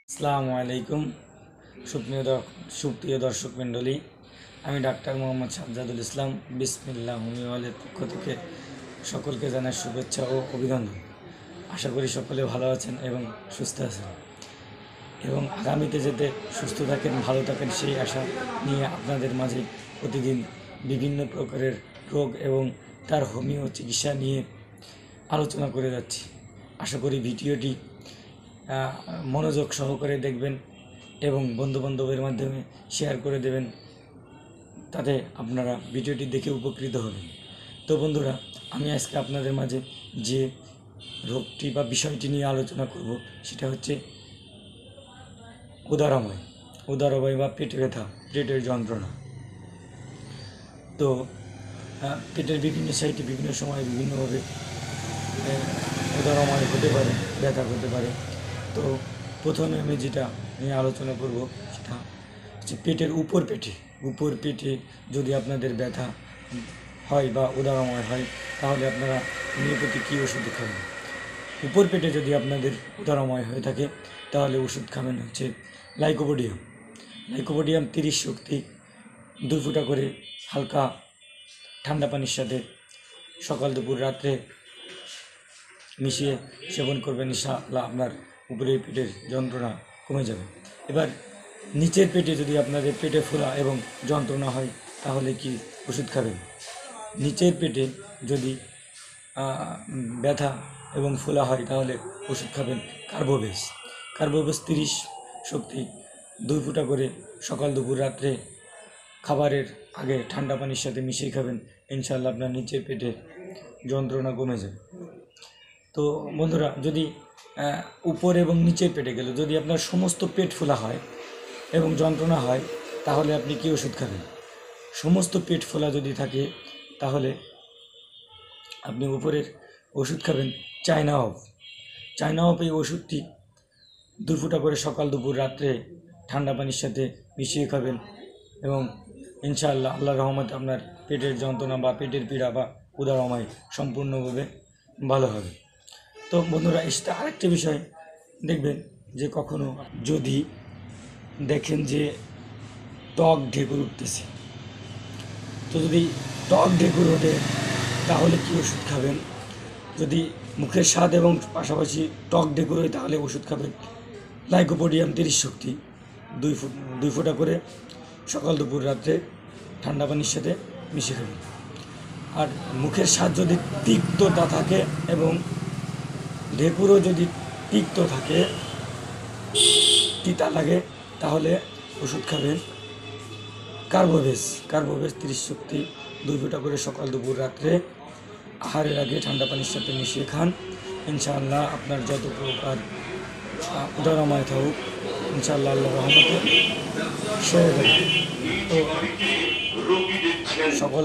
আসসালামু আলাইকুম সুপ্রিয় দর্শক মণ্ডলী, আমি ডাক্তার মোহাম্মদ সাজ্জাদুল ইসলাম বিসমিল্লাহ হোমিওপ্যাথির পক্ষ থেকে সকলকে জানাই শুভেচ্ছা ও অভিনন্দন। আশা করি সকলে ভালো আছেন এবং সুস্থ আছেন এবং আগামীতে যাতে সুস্থ থাকেন, ভালো থাকেন সেই আশা নিয়ে আপনাদের মাঝে প্রতিদিন বিভিন্ন প্রকারের রোগ এবং তার হোমিও চিকিৎসা নিয়ে আলোচনা করে যাচ্ছি। আশা করি ভিডিওটি মনোযোগ সহকারে দেখবেন এবং বন্ধুবান্ধবের মাধ্যমে শেয়ার করে দেবেন, তাতে আপনারা ভিডিওটি দেখে উপকৃত হবেন। তো বন্ধুরা, আমি আজকে আপনাদের মাঝে যে রোগটি বা বিষয়টি নিয়ে আলোচনা করব সেটা হচ্ছে উদরময় বা পেট ব্যথা, পেটের যন্ত্রণা। তো পেটের বিভিন্ন সাইডে বিভিন্ন সময় বিভিন্নভাবে উদরময় হতে পারে, ব্যথা হতে পারে। তো প্রথমে আমি যেটা নিয়ে আলোচনা করব সেটা হচ্ছে পেটের উপর পেটে যদি আপনাদের ব্যথা হয় বা উদরময় হয়, তাহলে আপনারা হোমিওপ্যাথি কী ওষুধ খাবেন। উপর পেটে যদি আপনাদের উদরময় হয়ে থাকে তাহলে ওষুধ খাবেন হচ্ছে লাইকোপোডিয়াম 30 শক্তি 2 ফুটা করে হালকা ঠান্ডা পানির সাথে সকাল দুপুর রাত্রে মিশিয়ে সেবন করবেন। ইনশাআল্লাহ আপনার উপরের পেটের যন্ত্রণা কমে যাবে। এবার নিচের পেটে যদি আপনাদের পেটে ফোলা এবং যন্ত্রণা হয় তাহলে কি ওষুধ খাবেন। নিচের পেটে যদি ব্যথা এবং ফোলা হয় তাহলে ওষুধ খাবেন কার্বোভেজ 30 শক্তি 2 ফুটা করে সকাল দুপুর রাত্রে খাবারের আগে ঠান্ডা পানির সাথে মিশিয়ে খাবেন। ইনশাআল্লাহ আপনার নিচের পেটে যন্ত্রণা কমে যাবে। তো বন্ধুরা, যদি উপর এবং নিচের পেটে গেলে যদি আপনার সমস্ত পেট ফোলা হয় এবং যন্ত্রণা হয় তাহলে আপনি কি ওষুধ খাবেন। সমস্ত পেট ফোলা যদি থাকে তাহলে আপনি উপরের ওষুধ খাবেন চায়না অফ। এই ওষুধটি 2 ফুটা করে সকাল দুপুর রাত্রে ঠান্ডা পানির সাথে মিশিয়ে খাবেন এবং ইনশাআল্লাহ আল্লাহর রহমতে আপনার পেটের যন্ত্রণা বা পেটের পীড়া বা উদরময় সম্পূর্ণভাবে ভালো হবে। তো বন্ধুরা, এটা আরেকটা বিষয় দেখবেন যে কখনো যদি দেখেন যে টক ঢেকুর উঠতেছে, তো যদি টক ঢেকুর ওঠে তাহলে কি ওষুধ খাবেন। যদি মুখের স্বাদ এবং পাশাপাশি টক ঢেকুর হয় তাহলে ওষুধ খাবেন লাইকোপোডিয়াম 30 শক্তি 2 ফুটা করে সকাল দুপুর রাত্রে ঠান্ডা পানির সাথে মিশিয়ে খাবেন। আর মুখের স্বাদ যদি তিক্ততা থাকে এবং ঢেকুরও যদি তিক্ত থাকে, তিতা লাগে, তাহলে ওষুধ খাবেন কার্বোভেজ 30 শক্তি 2 ফুটা করে সকাল দুপুর রাত্রে আহারের আগে ঠান্ডা পানির সাথে মিশিয়ে খান। ইনশাআল্লাহ আপনার যত প্রকার উদরময় থাকুক ইনশাআল্লাহ আল্লাহর রহমতে সেরে যাবে। তো সকল